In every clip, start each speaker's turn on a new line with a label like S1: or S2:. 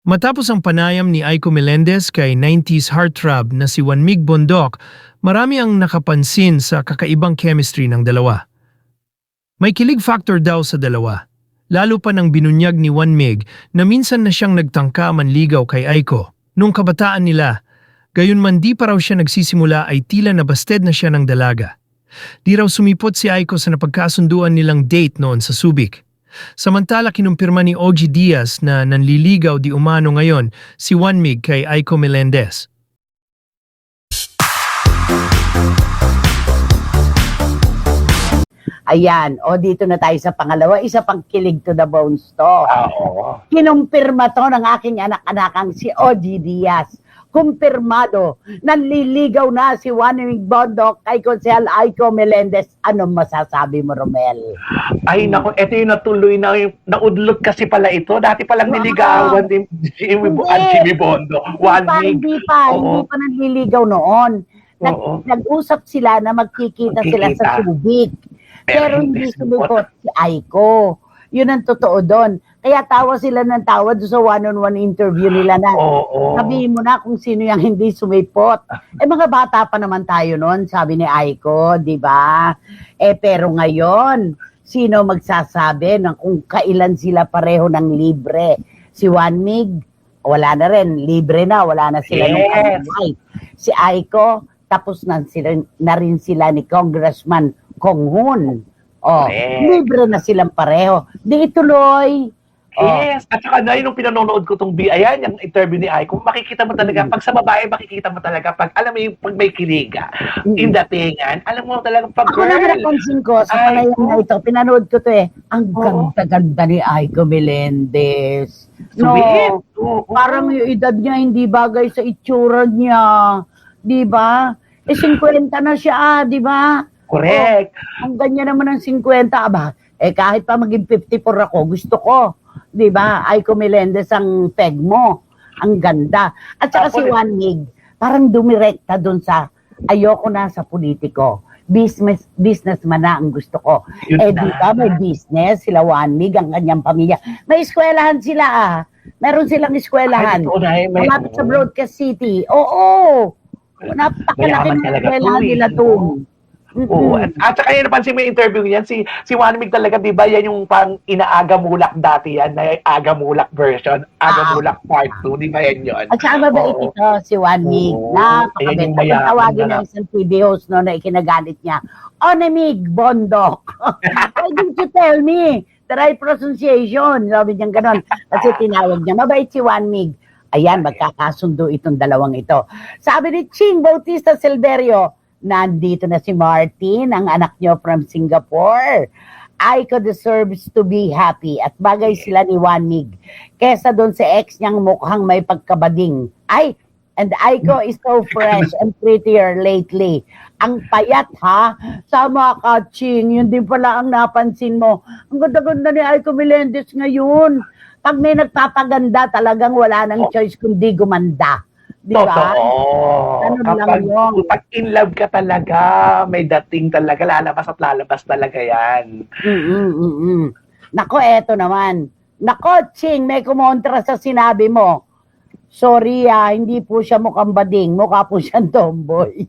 S1: Matapos ang panayam ni Aiko Melendez kay 90s heartthrob na si Juanmig Bondok, marami ang nakapansin sa kakaibang chemistry ng dalawa. May kilig factor daw sa dalawa, lalo pa nang binunyag ni Juanmig na minsan na siyang nagtangka manligaw kay Aiko. Nung kabataan nila, gayunman di pa raw siya nagsisimula ay tila nabasted na siya ng dalaga. Di raw sumipot si Aiko sa napagkasunduan nilang date noon sa Subic. Samantala kinumpirma ni OG Diaz na nanliligaw di umano ngayon si Juanmig kay Aiko Melendez.
S2: Ayan, o dito na tayo sa pangalawa, isa pang kilig to the bones to.
S3: Oo.
S2: Kinumpirma to ng aking anak-anakang si OG Diaz. Kumpirmado, nanliligaw na si Juanmig Bondok kay Konsehal Aiko Melendez. Anong masasabi mo, Romel?
S3: Ay, naku, eto yung natuloy na, yung naudlot kasi pala ito. Dati palang niligawan din Jimmy Bondo.
S2: Hindi pa nanliligaw noon.
S3: Oo.
S2: Nag-usap sila na magkikita sila sa Subic. Pero hindi sumipot si Aiko. Yun ang totoo doon. Kaya tawa sila ng tawa doon sa one-on-one interview nila na sabihin mo na kung sino yung hindi sumipot. Mga bata pa naman tayo noon, sabi ni Aiko, di ba? Pero ngayon, sino magsasabi ng kung kailan sila pareho ng libre? Si Juanmig, wala na rin, libre na, wala na sila ng wife. Si Aiko, tapos na rin sila ni Congressman Kong Hoon. Libre na silang pareho. Di ituloy.
S3: Yes, at saka na yung pinanonood ko tong ayan, yung interview ni Aiko, makikita mo talaga, pag sa babae, makikita mo talaga, pag alam mo yung pag may kiliga, in datingan, alam mo talaga pag
S2: girl. Ako na napansin ko, sa panayam na ito, pinanood ko to ang ganda-ganda ni Aiko Melendez. No, parang yung edad niya hindi bagay sa itsura niya. Di ba? 50 na siya, di ba?
S3: Correct.
S2: Ang ganyan naman ng 50, aba, kahit pa maging 54 ako, gusto ko. Di ba? Aiko Melendez ang peg mo. Ang ganda. At saka si Juanmig, parang dumirekta dun sa ayoko na sa politiko. Businessman na ang gusto ko. Di ba, may business, sila Juanmig, ang kanyang pamilya. May eskwelahan sila Meron silang eskwelahan. Malapit sa Broadcast City. Oo. Napakalaki ng eskwelahan nila doon.
S3: At saka yun, napansin mo yung interview niyan, si Juanmig talaga, di ba, yan yung pang inaaga mulak dati yan, na aga mulak version, aga mulak part 2, di ba yan yun?
S2: At saka mabait ito, si Juanmig, napakabait. At tawagin ng isang TV host na ikinagalit niya, Juanmig Bondok. Why didn't you tell me the right pronunciation? Sabi niya gano'n. Kasi tinawag niya, mabait si Juanmig. Ayan, magkakasundo itong dalawang ito. Sabi ni Ching Bautista Silverio, nandito na si Martin, ang anak niyo from Singapore. Aiko deserves to be happy at bagay sila ni Juanmig. Kesa doon sa ex niyang mukhang may pagkabading. And Aiko is so fresh and prettier lately. Ang payat ha? Sama ka, Ching. Yun din pala ang napansin mo. Ang ganda-ganda ni Aiko Melendez ngayon. Pag may nagpapaganda, talagang wala nang choice kundi gumanda. Di ba?
S3: Pag in love ka talaga, may dating talaga, lalabas at lalabas talaga yan.
S2: Nako, eto naman. Nako, Ching, may kumontra sa sinabi mo. Sorry hindi po siya mukhang bading, mukha po siyang tomboy.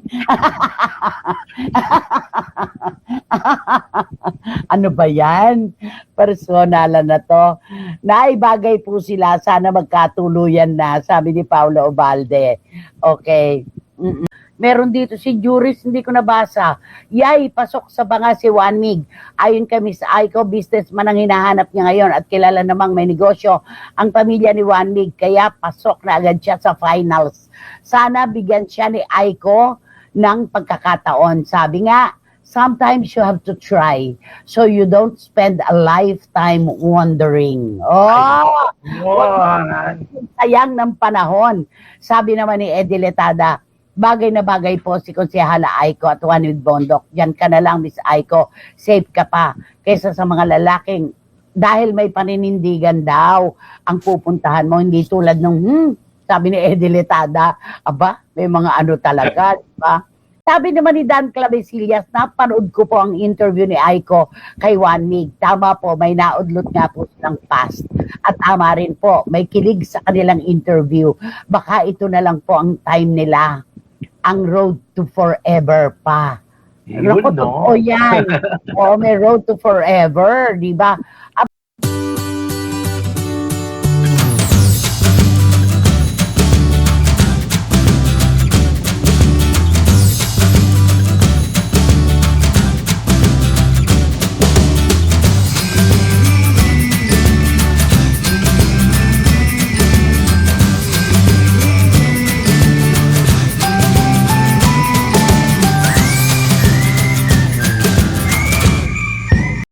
S2: Ano ba yan? Personalan na to. Naibagay po sila, sana magkatuluyan na, sabi ni Paula Obalde. Okay. Meron dito si Juris, hindi ko nabasa. Yay, pasok sa banga si Juanmig. Ayon kay Miss Aiko, businessman ang hinahanap niya ngayon at kilala namang may negosyo ang pamilya ni Juanmig. Kaya pasok na agad siya sa finals. Sana bigyan siya ni Aiko ng pagkakataon. Sabi nga, sometimes you have to try so you don't spend a lifetime wondering. Sayang ng panahon. Sabi naman ni Eddie Letada, bagay na bagay po si Konsehala Aiko at Juanmig Bondok. Diyan ka na lang, Miss Aiko. Safe ka pa kaysa sa mga lalaking dahil may paninindigan daw ang pupuntahan mo. Hindi tulad nung, sabi ni Eddie Letada, aba, may mga ano talaga, diba? sabi naman ni Dan Clavesillas, napanood ko po ang interview ni Aiko kay Juan Mig. Tama po, may naudlot nga po silang past. At tama rin po, may kilig sa kanilang interview. Baka ito na lang po ang time nila. Ang road to forever pa.
S3: Yun, no?
S2: O yan. O, may road to forever, di ba?